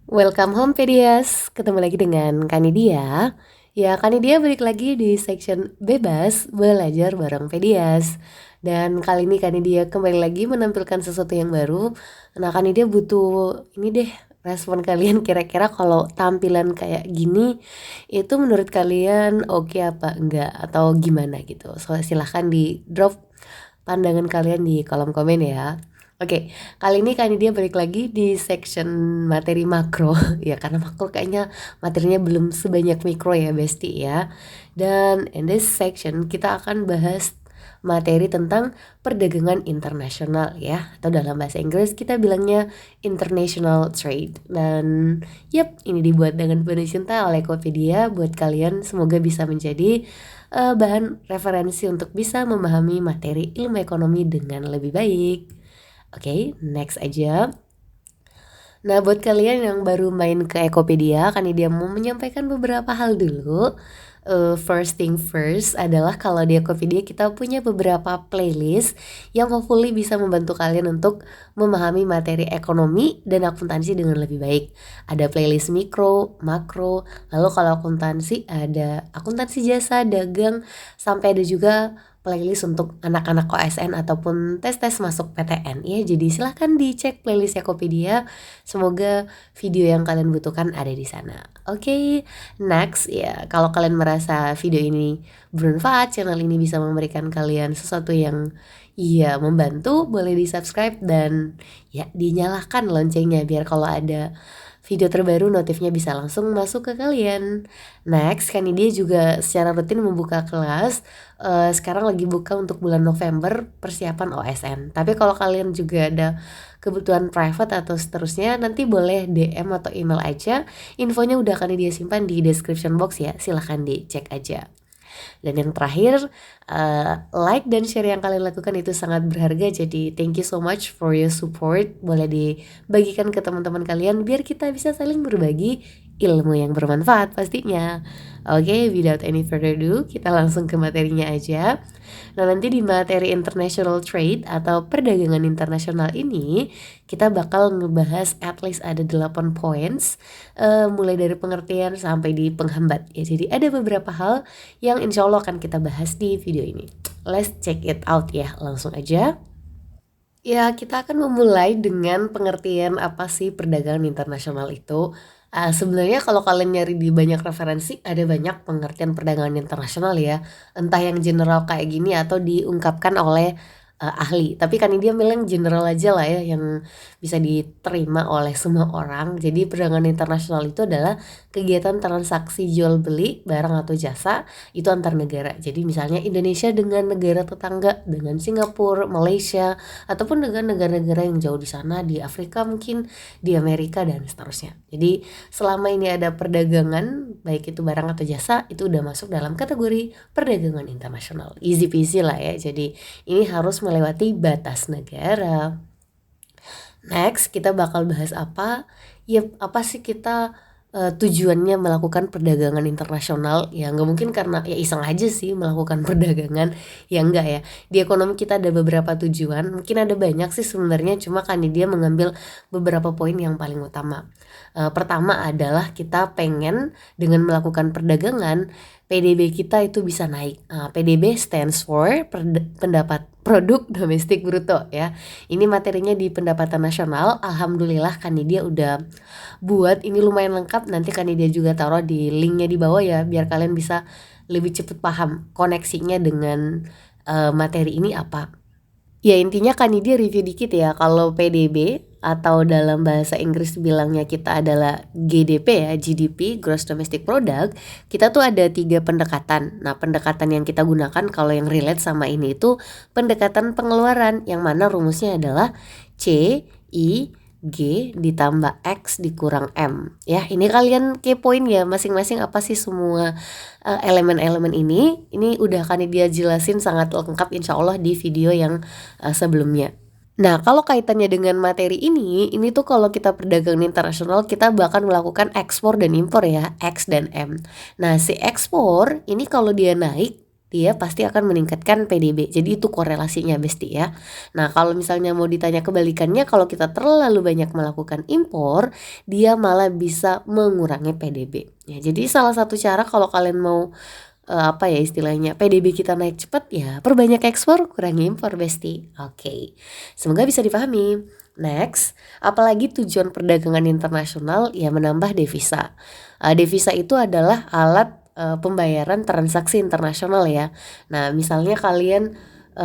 Welcome home Pedias, ketemu lagi dengan Kanidia. Ya, Kanidia balik lagi di section bebas belajar bareng Pedias. Dan kali ini Kanidia kembali lagi menampilkan sesuatu yang baru. Nah, Kanidia butuh ini deh respon kalian kira-kira kalau tampilan kayak gini itu menurut kalian oke apa enggak atau gimana gitu. So, silahkan di drop pandangan kalian di kolom komen ya. Oke, kali ini Kanidia balik lagi di section materi makro ya, karena makro kayaknya materinya belum sebanyak mikro ya Besti ya. Dan in this section kita akan bahas materi tentang perdagangan internasional ya, atau dalam bahasa Inggris kita bilangnya international trade. Dan ini dibuat dengan penuh cinta oleh Kopedia buat kalian, semoga bisa menjadi bahan referensi untuk bisa memahami materi ilmu ekonomi dengan lebih baik. Oke, next aja. Nah, buat kalian yang baru main ke Ekopedia, kan dia mau menyampaikan beberapa hal dulu. First thing first adalah kalau di Ekopedia kita punya beberapa playlist yang hopefully bisa membantu kalian untuk memahami materi ekonomi dan akuntansi dengan lebih baik. Ada playlist mikro, makro, lalu kalau akuntansi ada akuntansi jasa, dagang, sampai ada juga playlist untuk anak-anak OSN ataupun tes-tes masuk PTN ya. Jadi silahkan dicek playlist Ekopedia. Semoga video yang kalian butuhkan ada di sana. Oke, next ya. Kalau kalian merasa video ini bermanfaat, channel ini bisa memberikan kalian sesuatu yang membantu, boleh di-subscribe dan ya dinyalakan loncengnya biar kalau ada video terbaru notifnya bisa langsung masuk ke kalian. Next, kan dia juga secara rutin membuka kelas. Sekarang lagi buka untuk bulan November persiapan OSN. Tapi kalau kalian juga ada kebutuhan private atau seterusnya, nanti boleh DM atau email aja. Infonya udah akan dia simpan di description box ya. Silahkan dicek aja. Dan yang terakhir, like dan share yang kalian lakukan itu sangat berharga. Jadi thank you so much for your support. Boleh dibagikan ke teman-teman kalian biar kita bisa saling berbagi ilmu yang bermanfaat pastinya. Oke, without any further ado, kita langsung ke materinya aja. Nah, nanti di materi international trade atau perdagangan internasional ini kita bakal ngebahas at least ada 8 points, mulai dari pengertian sampai di penghambat ya. Jadi ada beberapa hal yang insya Allah akan kita bahas di video ini. Let's check it out ya, langsung aja. Ya, kita akan memulai dengan pengertian apa sih perdagangan internasional itu. Sebenarnya kalau kalian nyari di banyak referensi, ada banyak pengertian perdagangan internasional ya. Entah yang general kayak gini atau diungkapkan oleh ahli. Tapi kan dia bilang general aja lah ya, yang bisa diterima oleh semua orang. Jadi perdagangan internasional itu adalah kegiatan transaksi jual beli barang atau jasa itu antar negara. Jadi misalnya Indonesia dengan negara tetangga, dengan Singapura, Malaysia, ataupun dengan negara-negara yang jauh di sana, di Afrika mungkin, di Amerika dan seterusnya. Jadi selama ini ada perdagangan, baik itu barang atau jasa, itu udah masuk dalam kategori perdagangan internasional. Easy peasy lah ya. Jadi ini harus melewati batas negara. Next, kita bakal bahas apa? Ya, apa sih kita tujuannya melakukan perdagangan internasional? Ya nggak mungkin karena ya iseng aja sih melakukan perdagangan, ya enggak ya. Di ekonomi kita ada beberapa tujuan, mungkin ada banyak sih sebenarnya, cuma kan dia mengambil beberapa poin yang paling utama. Pertama adalah kita pengen dengan melakukan perdagangan PDB kita itu bisa naik. PDB stands for pendapat produk domestik bruto ya. Ini materinya di pendapatan nasional. Alhamdulillah Kanidia udah buat ini lumayan lengkap. Nanti Kanidia juga taruh di linknya di bawah ya, biar kalian bisa lebih cepat paham koneksinya dengan materi ini apa. Ya intinya Kanidia review dikit ya. Kalau PDB atau dalam bahasa Inggris bilangnya kita adalah GDP ya, GDP, Gross Domestic Product. Kita tuh ada 3 pendekatan. Nah, pendekatan yang kita gunakan kalau yang relate sama ini itu pendekatan pengeluaran, yang mana rumusnya adalah C, I, G ditambah X dikurang M. Ya, ini kalian kepoin ya masing-masing apa sih semua elemen-elemen ini. Ini udah kan dia jelasin sangat lengkap insya Allah di video yang sebelumnya. Nah, kalau kaitannya dengan materi ini tuh kalau kita perdagangan internasional kita bahkan melakukan ekspor dan impor ya, X dan M. Nah, si ekspor ini kalau dia naik dia pasti akan meningkatkan PDB. Jadi itu korelasinya Besti ya. Nah kalau misalnya mau ditanya kebalikannya, kalau kita terlalu banyak melakukan impor, dia malah bisa mengurangi PDB. Ya, jadi salah satu cara kalau kalian mau apa ya istilahnya PDB kita naik cepat ya perbanyak ekspor kurangi impor Besti. Oke, semoga bisa dipahami. Next, apalagi tujuan perdagangan internasional ya menambah devisa. Devisa itu adalah alat pembayaran transaksi internasional ya. Nah misalnya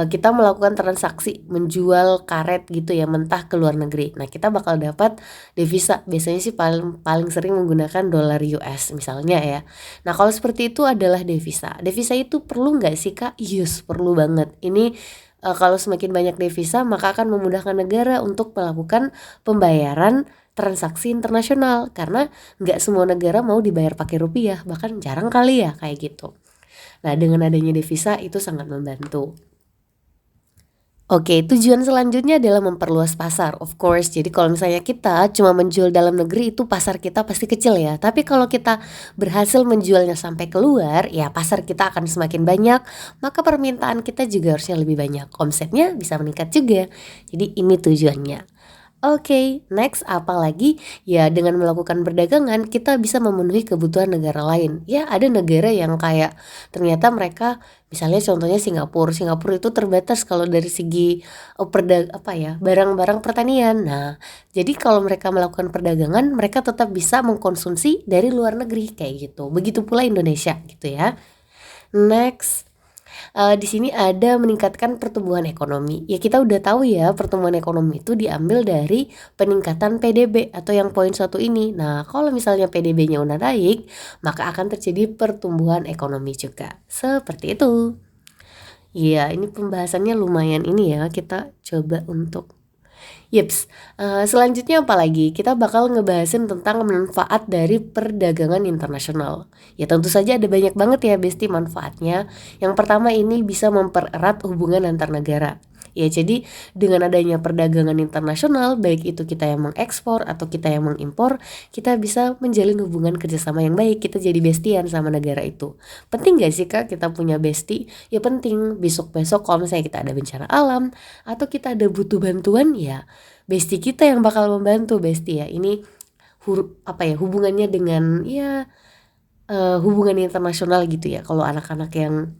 kita melakukan transaksi menjual karet gitu ya mentah ke luar negeri. Nah kita bakal dapat devisa, biasanya sih paling paling sering menggunakan dolar US misalnya ya. Nah kalau seperti itu adalah devisa. Devisa itu perlu nggak sih Kak? Yes, perlu banget. Ini kalau semakin banyak devisa maka akan memudahkan negara untuk melakukan pembayaran transaksi internasional, karena nggak semua negara mau dibayar pakai rupiah, bahkan jarang kali ya kayak gitu. Nah dengan adanya devisa itu sangat membantu. Oke, tujuan selanjutnya adalah memperluas pasar, of course. Jadi kalau misalnya kita cuma menjual dalam negeri, itu pasar kita pasti kecil ya. Tapi kalau kita berhasil menjualnya sampai keluar, ya pasar kita akan semakin banyak, maka permintaan kita juga harusnya lebih banyak. Omsetnya bisa meningkat juga. Jadi ini tujuannya. Oke, next apalagi ya dengan melakukan perdagangan kita bisa memenuhi kebutuhan negara lain. Ya ada negara yang kayak ternyata mereka misalnya contohnya Singapura. Singapura itu terbatas kalau dari segi barang-barang pertanian. Nah, jadi kalau mereka melakukan perdagangan mereka tetap bisa mengkonsumsi dari luar negeri kayak gitu. Begitu pula Indonesia gitu ya. Next, di sini ada meningkatkan pertumbuhan ekonomi. Ya kita udah tahu ya pertumbuhan ekonomi itu diambil dari peningkatan PDB atau yang poin satu ini. Nah kalau misalnya PDB-nya udah naik, maka akan terjadi pertumbuhan ekonomi juga. Seperti itu. Ya ini pembahasannya lumayan ini ya, kita coba untuk Yips, selanjutnya apa lagi? Kita bakal ngebahasin tentang manfaat dari perdagangan internasional. Ya tentu saja ada banyak banget ya Besti manfaatnya. Yang pertama ini bisa mempererat hubungan antar negara. Ya jadi dengan adanya perdagangan internasional, baik itu kita yang mengekspor atau kita yang mengimpor, kita bisa menjalin hubungan kerjasama yang baik. Kita jadi bestian sama negara itu. Penting gak sih Kak kita punya besti? Ya penting. Besok-besok kalau misalnya kita ada bencana alam atau kita ada butuh bantuan, ya bestie kita yang bakal membantu bestie ya. Ini hubungannya dengan hubungan internasional gitu ya. Kalau anak-anak yang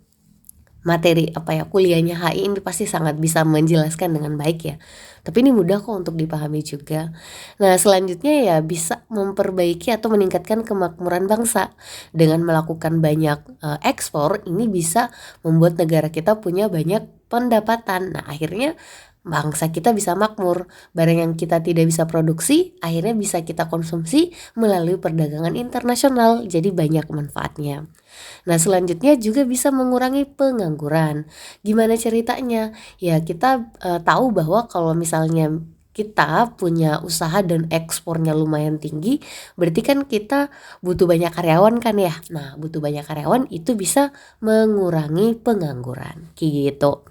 materi kuliahnya HI ini pasti sangat bisa menjelaskan dengan baik ya. Tapi ini mudah kok untuk dipahami juga. Nah selanjutnya ya bisa memperbaiki atau meningkatkan kemakmuran bangsa. Dengan melakukan banyak ekspor, ini bisa membuat negara kita punya banyak pendapatan. Nah akhirnya bangsa kita bisa makmur. Barang yang kita tidak bisa produksi akhirnya bisa kita konsumsi melalui perdagangan internasional. Jadi banyak manfaatnya. Nah selanjutnya juga bisa mengurangi pengangguran. Gimana ceritanya? Ya kita tahu bahwa kalau misalnya kita punya usaha dan ekspornya lumayan tinggi, berarti kan kita butuh banyak karyawan kan ya. Nah butuh banyak karyawan itu bisa mengurangi pengangguran gitu.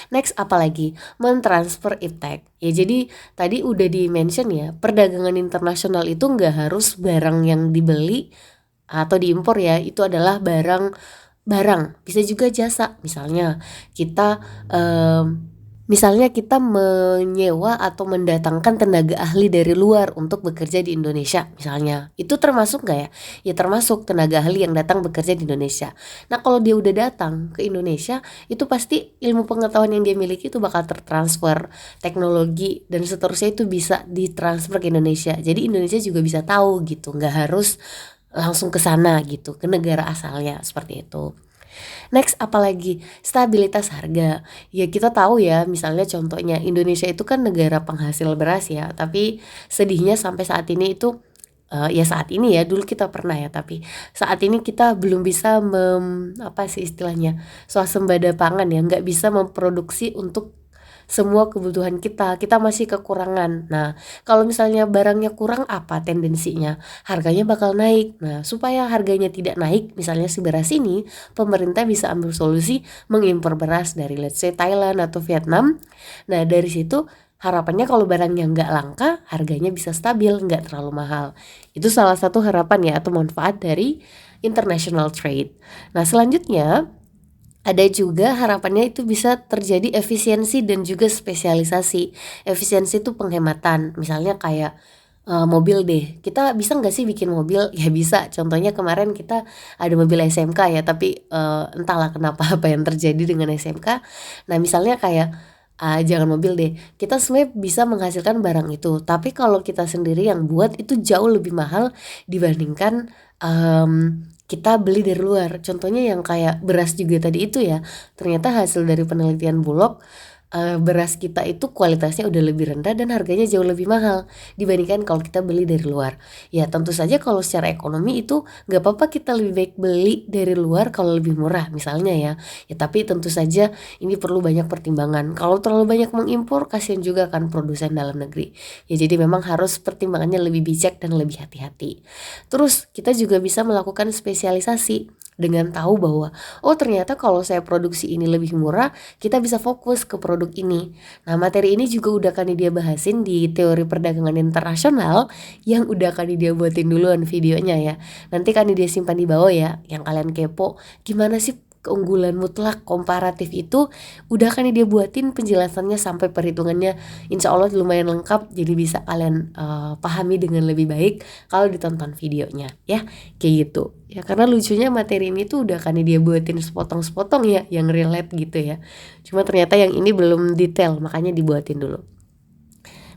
Next apalagi mentransfer iptek. Ya jadi tadi udah di-mention ya, perdagangan internasional itu nggak harus barang yang dibeli atau diimpor ya, itu adalah barang, bisa juga jasa. Misalnya kita menyewa atau mendatangkan tenaga ahli dari luar untuk bekerja di Indonesia misalnya. Itu termasuk nggak ya? Ya termasuk tenaga ahli yang datang bekerja di Indonesia. Nah kalau dia udah datang ke Indonesia, itu pasti ilmu pengetahuan yang dia miliki itu bakal tertransfer. Teknologi dan seterusnya itu bisa ditransfer ke Indonesia. Jadi Indonesia juga bisa tahu gitu, nggak harus langsung ke sana gitu, ke negara asalnya seperti itu. Next apalagi stabilitas harga. Ya kita tahu ya misalnya contohnya Indonesia itu kan negara penghasil beras ya, tapi sedihnya sampai saat ini itu saat ini ya, dulu kita pernah ya, tapi saat ini kita belum bisa swasembada pangan ya, nggak bisa memproduksi untuk semua kebutuhan kita masih kekurangan. Nah kalau misalnya barangnya kurang, apa tendensinya? Harganya bakal naik. Nah supaya harganya tidak naik, misalnya si beras ini, pemerintah bisa ambil solusi mengimpor beras dari let's say Thailand atau Vietnam. Nah dari situ harapannya kalau barangnya nggak langka, harganya bisa stabil, nggak terlalu mahal. Itu salah satu harapan ya atau manfaat dari international trade. Nah selanjutnya Ada juga harapannya itu bisa terjadi efisiensi dan juga spesialisasi. Efisiensi itu penghematan, misalnya kayak mobil deh. Kita bisa nggak sih bikin mobil? Ya bisa. Contohnya kemarin kita ada mobil SMK ya, tapi entahlah kenapa apa yang terjadi dengan SMK. Nah misalnya kayak jangan mobil deh. Kita sebenarnya bisa menghasilkan barang itu, tapi kalau kita sendiri yang buat itu jauh lebih mahal dibandingkan kita beli dari luar. Contohnya yang kayak beras juga tadi itu ya. Ternyata hasil dari penelitian Bulog, beras kita itu kualitasnya udah lebih rendah dan harganya jauh lebih mahal dibandingkan kalau kita beli dari luar. Ya tentu saja kalau secara ekonomi itu nggak apa-apa kita lebih baik beli dari luar kalau lebih murah misalnya ya. Ya tapi tentu saja ini perlu banyak pertimbangan. Kalau terlalu banyak mengimpor kasihan juga kan produsen dalam negeri. Ya jadi memang harus pertimbangannya lebih bijak dan lebih hati-hati. Terus kita juga bisa melakukan spesialisasi dengan tahu bahwa oh ternyata kalau saya produksi ini lebih murah, kita bisa fokus ke produk ini. Nah materi ini juga udah kan dia bahasin di teori perdagangan internasional yang udah kan dia buatin duluan videonya ya. Nanti kan dia simpan di bawah ya, yang kalian kepo gimana sih keunggulan mutlak komparatif itu udah kan dia buatin penjelasannya sampai perhitungannya, insya Allah lumayan lengkap, jadi bisa kalian pahami dengan lebih baik kalau ditonton videonya ya, kayak gitu ya. Karena lucunya materi ini tuh udah kan dia buatin sepotong-sepotong ya yang relate gitu ya, cuma ternyata yang ini belum detail makanya dibuatin dulu.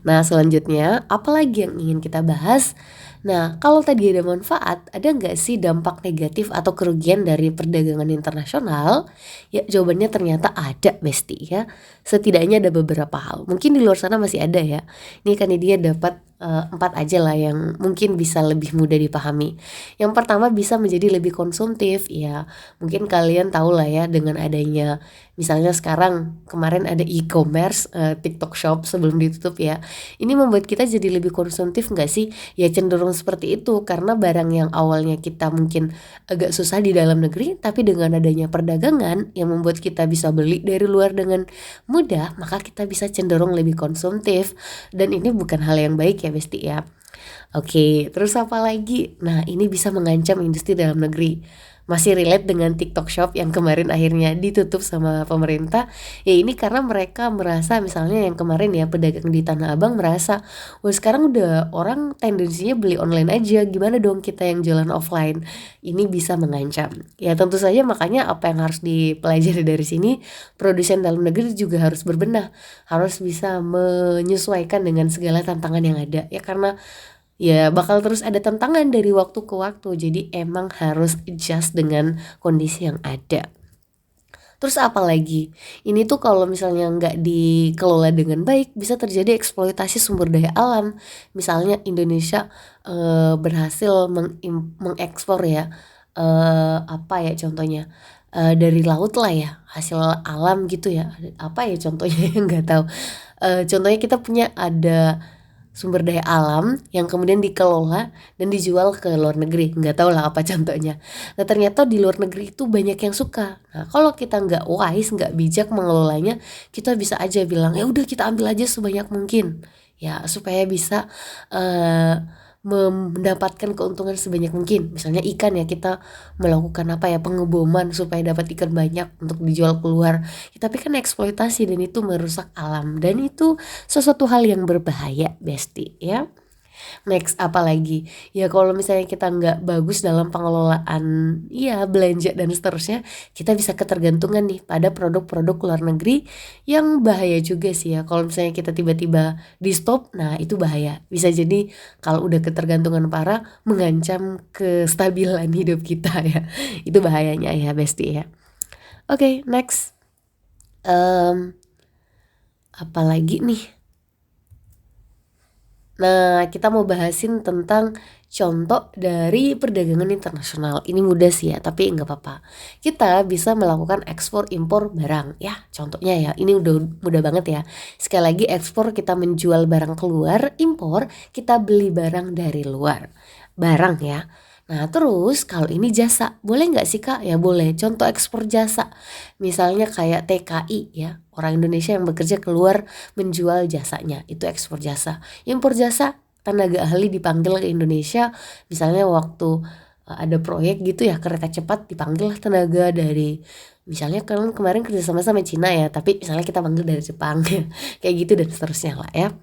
Nah selanjutnya apalagi yang ingin kita bahas? Nah kalau tadi ada manfaat, ada nggak sih dampak negatif atau kerugian dari perdagangan internasional? Ya jawabannya ternyata ada Besti ya. Setidaknya ada beberapa hal, mungkin di luar sana masih ada ya. Ini kan dia dapat 4 aja lah yang mungkin bisa lebih mudah dipahami. Yang pertama bisa menjadi lebih konsumtif ya. Mungkin kalian tahu lah ya dengan adanya misalnya sekarang kemarin ada e-commerce, TikTok Shop sebelum ditutup ya. Ini membuat kita jadi lebih konsumtif nggak sih? Ya cenderung seperti itu karena barang yang awalnya kita mungkin agak susah di dalam negeri, tapi dengan adanya perdagangan yang membuat kita bisa beli dari luar dengan mudah, maka kita bisa cenderung lebih konsumtif dan ini bukan hal yang baik ya Besti ya. Oke, terus apa lagi? Nah, ini bisa mengancam industri dalam negeri. Masih relate dengan TikTok Shop yang kemarin akhirnya ditutup sama pemerintah. Ya ini karena mereka merasa misalnya yang kemarin ya pedagang di Tanah Abang merasa, wah sekarang udah orang tendensinya beli online aja, gimana dong kita yang jualan offline? Ini bisa mengancam. Ya tentu saja makanya apa yang harus dipelajari dari sini, produsen dalam negeri juga harus berbenah, harus bisa menyesuaikan dengan segala tantangan yang ada. Ya karena ya bakal terus ada tantangan dari waktu ke waktu, jadi emang harus adjust dengan kondisi yang ada. Terus apa lagi? Ini tuh kalau misalnya nggak dikelola dengan baik bisa terjadi eksploitasi sumber daya alam. Misalnya Indonesia berhasil mengekspor ya, apa ya contohnya, dari laut lah ya, hasil alam gitu ya. Apa ya contohnya nggak tahu. Contohnya kita punya ada sumber daya alam yang kemudian dikelola dan dijual ke luar negeri, nggak tahu lah apa contohnya. Nah ternyata di luar negeri itu banyak yang suka. Nah kalau kita nggak wise, nggak bijak mengelolanya, kita bisa aja bilang ya udah kita ambil aja sebanyak mungkin ya supaya bisa mendapatkan keuntungan sebanyak mungkin. Misalnya ikan ya, kita melakukan apa ya, pengeboman supaya dapat ikan banyak untuk dijual keluar ya, tapi kan eksploitasi dan itu merusak alam dan itu sesuatu hal yang berbahaya Besti ya. Next apa lagi? Ya kalau misalnya kita nggak bagus dalam pengelolaan ya belanja dan seterusnya, kita bisa ketergantungan nih pada produk-produk luar negeri yang bahaya juga sih ya. Kalau misalnya kita tiba-tiba di stop, nah itu bahaya. Bisa jadi kalau udah ketergantungan parah mengancam kestabilan hidup kita ya. Itu bahayanya ya Besti ya. Oke, next. Em, apa lagi nih? Nah, kita mau bahasin tentang contoh dari perdagangan internasional. Ini mudah sih ya, tapi nggak apa-apa. Kita bisa melakukan ekspor impor barang ya. Contohnya ya, ini udah mudah banget ya. Sekali lagi ekspor kita menjual barang keluar, impor kita beli barang dari luar. Barang ya. Nah terus kalau ini jasa, boleh nggak sih Kak? Ya boleh. Contoh ekspor jasa, misalnya kayak TKI ya, orang Indonesia yang bekerja keluar menjual jasanya, itu ekspor jasa. Impor jasa, tenaga ahli dipanggil ke Indonesia, misalnya waktu ada proyek gitu ya kereta cepat, dipanggil tenaga dari misalnya kalian kemarin kerja sama Cina ya, tapi misalnya kita panggil dari Jepang kayak gitu dan seterusnya lah ya.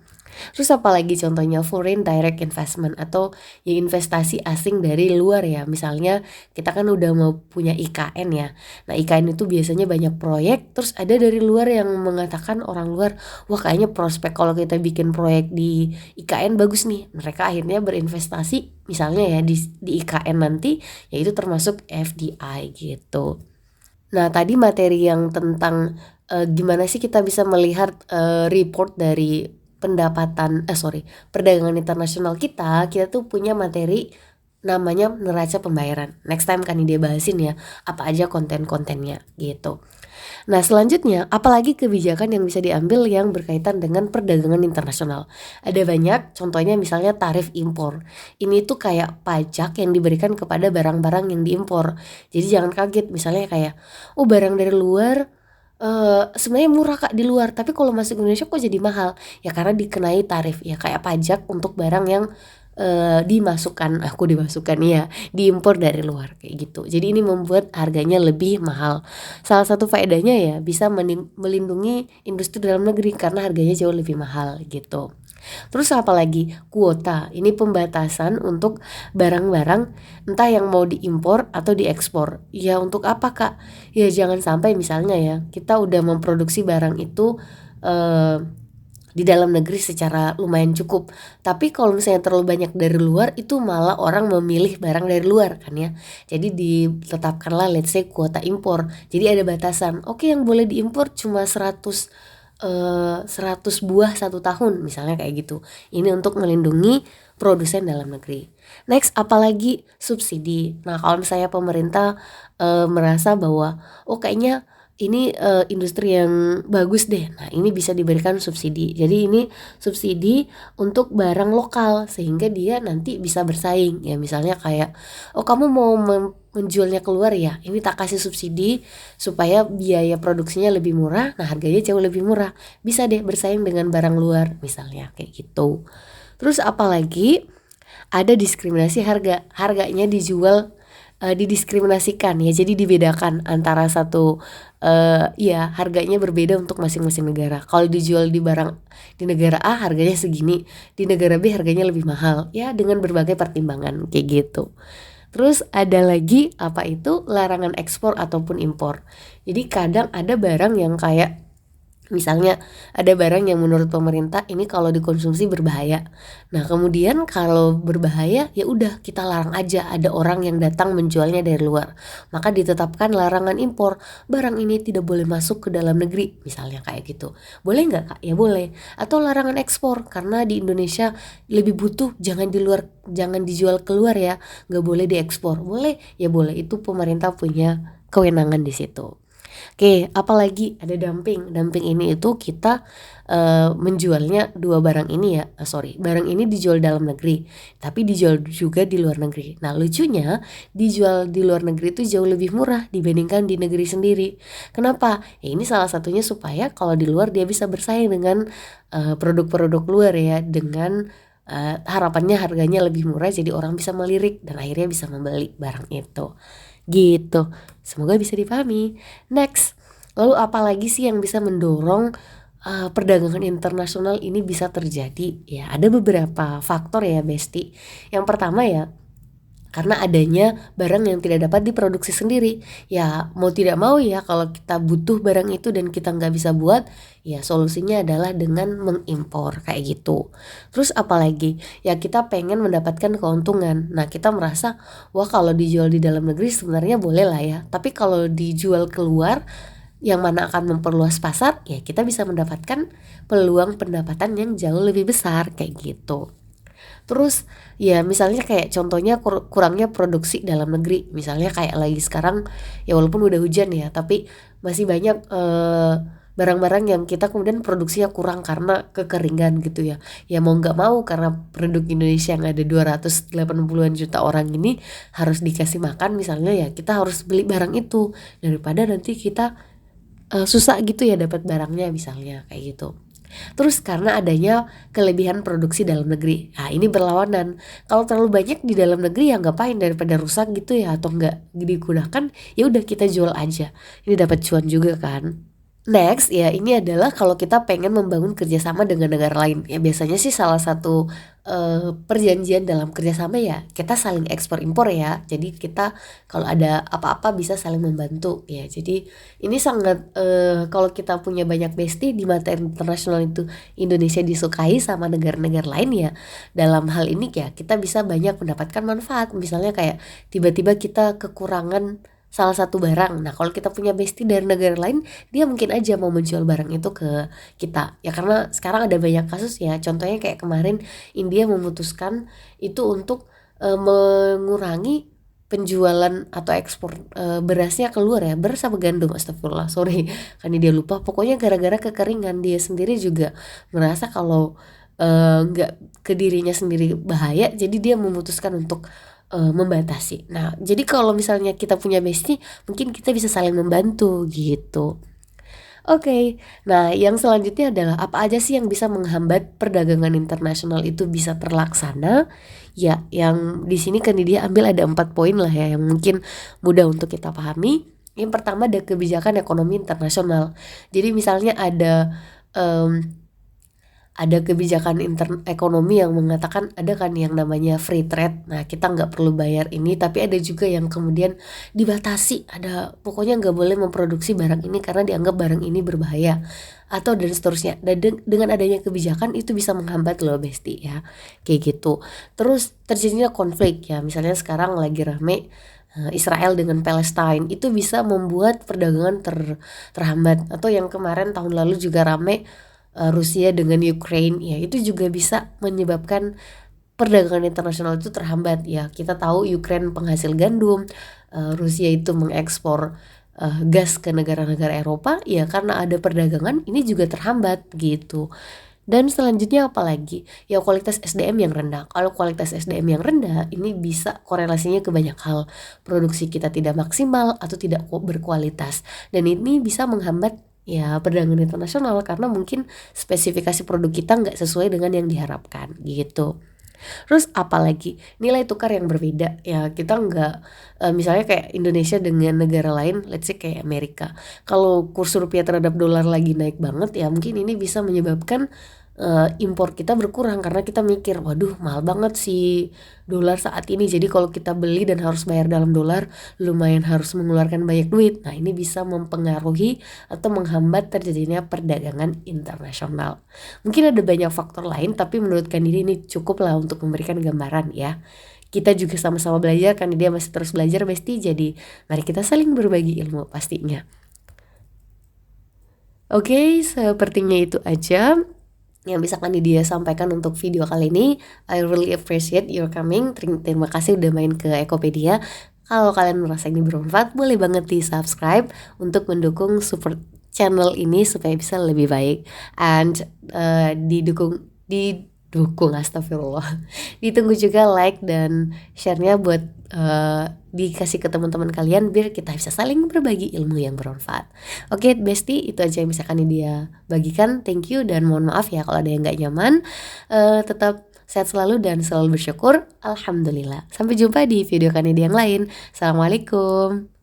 Terus apalagi contohnya foreign direct investment atau ya investasi asing dari luar ya. Misalnya kita kan udah mau punya IKN ya. Nah IKN itu biasanya banyak proyek, terus ada dari luar yang mengatakan orang luar, wah kayaknya prospek kalau kita bikin proyek di IKN bagus nih. Mereka akhirnya berinvestasi misalnya ya di IKN nanti, yaitu termasuk FDI gitu. Nah tadi materi yang tentang gimana sih kita bisa melihat report dari perdagangan internasional kita tuh punya materi namanya neraca pembayaran. Next time kan dia bahasin ya apa aja konten-kontennya gitu. Nah selanjutnya apalagi kebijakan yang bisa diambil yang berkaitan dengan perdagangan internasional. Ada banyak, contohnya misalnya tarif impor. Ini tuh kayak pajak yang diberikan kepada barang-barang yang diimpor. Jadi jangan kaget misalnya kayak barang dari luar sebenarnya murah Kak di luar, tapi kalau masuk Indonesia kok jadi mahal. Ya karena dikenai tarif ya, kayak pajak untuk barang yang dimasukkan ya, diimpor dari luar kayak gitu. Jadi ini membuat harganya lebih mahal. Salah satu faedahnya ya bisa melindungi industri dalam negeri karena harganya jauh lebih mahal gitu. Terus apa lagi? Kuota. Ini pembatasan untuk barang-barang entah yang mau diimpor atau diekspor. Ya untuk apa Kak? Ya jangan sampai misalnya ya kita udah memproduksi barang itu di dalam negeri secara lumayan cukup, tapi kalau misalnya terlalu banyak dari luar itu malah orang memilih barang dari luar kan ya. Jadi ditetapkanlah let's say kuota impor. Jadi ada batasan. Oke, yang boleh diimpor cuma 100 buah 1 tahun misalnya kayak gitu. Ini untuk melindungi produsen dalam negeri. Next apalagi subsidi. Nah kalau misalnya pemerintah merasa bahwa kayaknya ini industri yang bagus deh. Nah ini bisa diberikan subsidi. Jadi ini subsidi untuk barang lokal sehingga dia nanti bisa bersaing. Ya misalnya kayak kamu mau menjualnya keluar ya, ini tak kasih subsidi supaya biaya produksinya lebih murah. Nah harganya jauh lebih murah. Bisa deh bersaing dengan barang luar misalnya kayak gitu. Terus apalagi ada diskriminasi harganya dijual didiskriminasikan ya, jadi dibedakan antara satu ya harganya berbeda untuk masing-masing negara. Kalau dijual di negara A harganya segini, di negara B harganya lebih mahal ya, dengan berbagai pertimbangan kayak gitu. Terus ada lagi apa itu larangan ekspor ataupun impor. Jadi kadang ada barang yang kayak misalnya ada barang yang menurut pemerintah ini kalau dikonsumsi berbahaya. Nah, kemudian kalau berbahaya ya udah kita larang aja, ada orang yang datang menjualnya dari luar. Maka ditetapkan larangan impor. Barang ini tidak boleh masuk ke dalam negeri, misalnya kayak gitu. Boleh nggak Kak? Ya boleh. Atau larangan ekspor karena di Indonesia lebih butuh, jangan dijual keluar ya. Nggak boleh diekspor. Boleh? Ya boleh. Itu pemerintah punya kewenangan di situ. Oke, apalagi ada dumping. Dumping ini itu kita menjualnya dua barang ini ya, barang ini dijual dalam negeri, tapi dijual juga di luar negeri. Nah lucunya dijual di luar negeri itu jauh lebih murah dibandingkan di negeri sendiri. Kenapa? Ya ini salah satunya supaya kalau di luar dia bisa bersaing dengan produk-produk luar ya, dengan harapannya harganya lebih murah, jadi orang bisa melirik dan akhirnya bisa membeli barang itu. Gitu. Semoga bisa dipahami. Next, lalu apa lagi sih yang bisa mendorong perdagangan internasional ini bisa terjadi? Ya, ada beberapa faktor ya, Besti. Yang pertama ya, karena adanya barang yang tidak dapat diproduksi sendiri. Ya mau tidak mau ya, kalau kita butuh barang itu dan kita nggak bisa buat, ya solusinya adalah dengan mengimpor kayak gitu. Terus apalagi ya, kita pengen mendapatkan keuntungan. Nah kita merasa wah kalau dijual di dalam negeri sebenarnya boleh lah ya, tapi kalau dijual keluar yang mana akan memperluas pasar, ya kita bisa mendapatkan peluang pendapatan yang jauh lebih besar kayak gitu. Terus ya misalnya kayak contohnya kurangnya produksi dalam negeri, misalnya kayak lagi sekarang ya walaupun udah hujan ya, tapi masih banyak barang-barang yang kita kemudian produksinya kurang karena kekeringan gitu ya. Ya mau nggak mau karena penduduk Indonesia yang ada 280-an juta orang ini harus dikasih makan misalnya, ya kita harus beli barang itu daripada nanti kita susah gitu ya dapat barangnya misalnya kayak gitu. Terus karena adanya kelebihan produksi dalam negeri. Nah, ini berlawanan. Kalau terlalu banyak di dalam negeri ya ngapain, daripada rusak gitu ya atau nggak digunakan, ya udah kita jual aja. Ini dapat cuan juga kan. Next ya, ini adalah kalau kita pengen membangun kerjasama dengan negara lain. Ya biasanya sih salah satu perjanjian dalam kerjasama ya kita saling ekspor impor ya. Jadi kita kalau ada apa-apa bisa saling membantu ya. Jadi ini sangat kalau kita punya banyak bestie di mata internasional itu, Indonesia disukai sama negara-negara lain ya. Dalam hal ini ya kita bisa banyak mendapatkan manfaat. Misalnya kayak tiba-tiba kita kekurangan salah satu barang. Nah, kalau kita punya bestie dari negara lain, dia mungkin aja mau menjual barang itu ke kita. Ya karena sekarang ada banyak kasus ya. Contohnya kayak kemarin India memutuskan itu untuk mengurangi penjualan atau ekspor berasnya keluar ya, beras sama gandum, astagfirullah, sorry kan dia lupa. Pokoknya gara-gara kekeringan, dia sendiri juga merasa kalau nggak ke dirinya sendiri bahaya, jadi dia memutuskan untuk membatasi. Nah, jadi kalau misalnya kita punya bestie, mungkin kita bisa saling membantu gitu. Oke, nah yang selanjutnya adalah apa aja sih yang bisa menghambat perdagangan internasional itu bisa terlaksana? Ya, yang di sini kan dia ambil ada 4 poin lah ya yang mungkin mudah untuk kita pahami. Yang pertama ada kebijakan ekonomi internasional. Jadi misalnya ada kebijakan ekonomi yang mengatakan ada kan yang namanya free trade. Nah, kita nggak perlu bayar ini, tapi ada juga yang kemudian dibatasi. Ada pokoknya nggak boleh memproduksi barang ini karena dianggap barang ini berbahaya atau dan seterusnya. Dan dengan adanya kebijakan itu bisa menghambat loh besti ya, kayak gitu. Terus terjadinya konflik ya, misalnya sekarang lagi rame Israel dengan Palestine, itu bisa membuat perdagangan terhambat. Atau yang kemarin tahun lalu juga rame Rusia dengan Ukraine ya, itu juga bisa menyebabkan perdagangan internasional itu terhambat ya. Kita tahu Ukraine penghasil gandum, Rusia itu mengekspor gas ke negara-negara Eropa ya, karena ada perdagangan ini juga terhambat gitu. Dan selanjutnya apa lagi? Ya kualitas SDM yang rendah. Kalau kualitas SDM yang rendah ini bisa korelasinya ke banyak hal. Produksi kita tidak maksimal atau tidak berkualitas. Dan ini bisa menghambat ya perdagangan internasional karena mungkin spesifikasi produk kita nggak sesuai dengan yang diharapkan gitu. Terus apalagi nilai tukar yang berbeda ya, kita nggak misalnya kayak Indonesia dengan negara lain, let's say kayak Amerika, kalau kurs rupiah terhadap dolar lagi naik banget ya mungkin ini bisa menyebabkan impor kita berkurang karena kita mikir waduh mahal banget sih dolar saat ini, jadi kalau kita beli dan harus bayar dalam dolar lumayan harus mengeluarkan banyak duit. Nah, ini bisa mempengaruhi atau menghambat terjadinya perdagangan internasional. Mungkin ada banyak faktor lain, tapi menurut Kandidi ini cukup lah untuk memberikan gambaran ya. Kita juga sama-sama belajar, kan dia masih terus belajar Besti, jadi mari kita saling berbagi ilmu pastinya. Oke, sepertinya itu aja yang bisa Kandidi sampaikan untuk video kali ini. I really appreciate your coming. Terima kasih udah main ke Ekopedia. Kalau kalian merasa ini bermanfaat, boleh banget di subscribe untuk mendukung support channel ini supaya bisa lebih baik. And didukung astagfirullah. Ditunggu juga like dan share-nya buat dikasih ke teman-teman kalian biar kita bisa saling berbagi ilmu yang bermanfaat. Oke, Besti, itu aja yang bisa dia bagikan. Thank you dan mohon maaf ya kalau ada yang gak nyaman. Tetap sehat selalu dan selalu bersyukur. Alhamdulillah. Sampai jumpa di video Kanidi yang lain. Assalamualaikum.